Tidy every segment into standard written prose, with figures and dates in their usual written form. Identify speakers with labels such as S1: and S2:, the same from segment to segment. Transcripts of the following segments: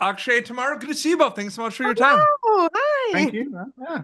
S1: Akshay, Tamara, good to see you both. Thanks so much for your time.
S2: Oh, hi.
S3: Thank you, man. Yeah.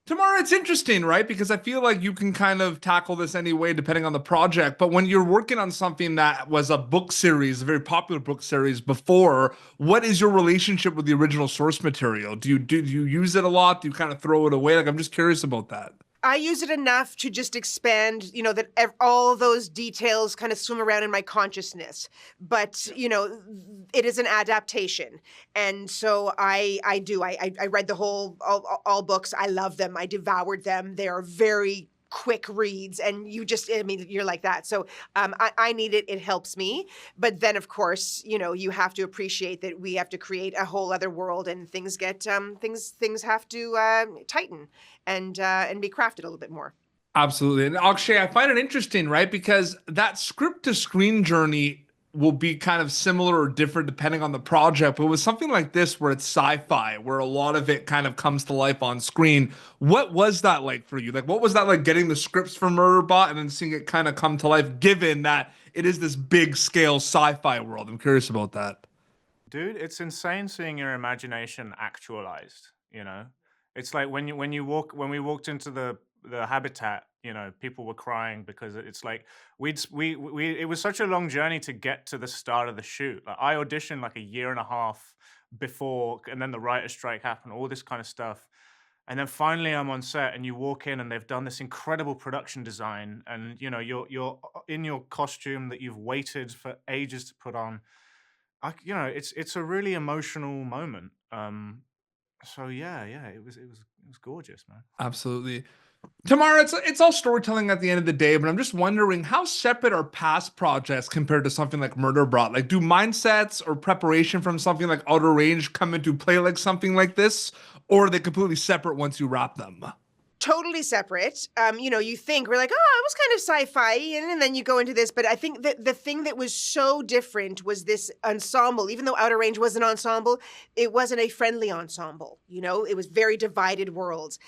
S1: Tamara, it's interesting, right? Because I feel like you can kind of tackle this any way depending on the project. But when you're working on something that was a book series, a very popular book series before, what is your relationship with the original source material? Do you use it a lot? Do you kind of throw it away? Like, I'm just curious about that.
S2: I use it enough to just expand, that all those details kind of swim around in my consciousness. But, it is an adaptation. And so I do. I read the all books. I love them. I devoured them. They are very quick reads, and you're like that. So I need it. It helps me. But then, of course, you have to appreciate that we have to create a whole other world, and things get things have to tighten and be crafted a little bit more.
S1: Absolutely. And Akshay, I find it interesting, right? Because that script to screen journey will be kind of similar or different depending on the project. But with something like this, where it's sci-fi, where a lot of it kind of comes to life on screen, what was that like for you? Like, what was that like getting the scripts for Murderbot and then seeing it kind of come to life, given that it is this big scale sci-fi world? I'm curious about that.
S3: Dude, it's insane seeing your imagination actualized, It's like when we walked into the habitat, people were crying because it's like it was such a long journey to get to the start of the shoot. Like, I auditioned like a year and a half before, and then the writer's strike happened, all this kind of stuff. And then finally I'm on set, and you walk in and they've done this incredible production design, and you're in your costume that you've waited for ages to put on. It's a really emotional moment. So yeah, it was gorgeous, man.
S1: Absolutely. Tamara, it's all storytelling at the end of the day, but I'm just wondering, how separate are past projects compared to something like Murderbot? Like, do mindsets or preparation from something like Outer Range come into play like something like this, or are they completely separate once you wrap them?
S2: Totally separate. You think we're like, oh, it was kind of sci-fi, and then you go into this. But I think that the thing that was so different was this ensemble. Even though Outer Range was an ensemble, it wasn't a friendly ensemble. It was very divided worlds.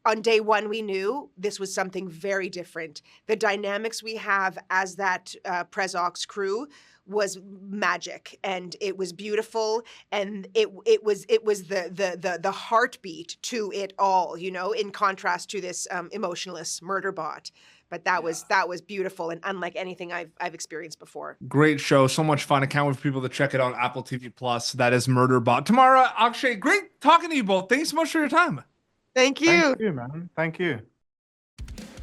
S2: On day one, we knew this was something very different. The dynamics we have as that Prezox crew was magic, and it was beautiful, and it was the heartbeat to it all, in contrast to this emotionless Murderbot. But that was beautiful and unlike anything I've experienced before.
S1: Great show, so much fun. I can't wait for people to check it out on Apple TV Plus. That is Murderbot. Tamara, Akshay, great talking to you both. Thanks so much for your time.
S2: Thank you.
S3: Thank you, man. Thank you.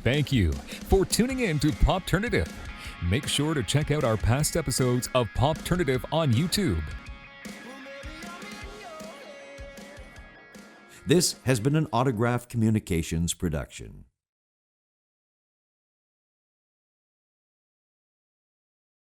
S4: Thank you for tuning in to Popternative. Make sure to check out our past episodes of Popternative on YouTube.
S5: This has been an Autograph Communications production.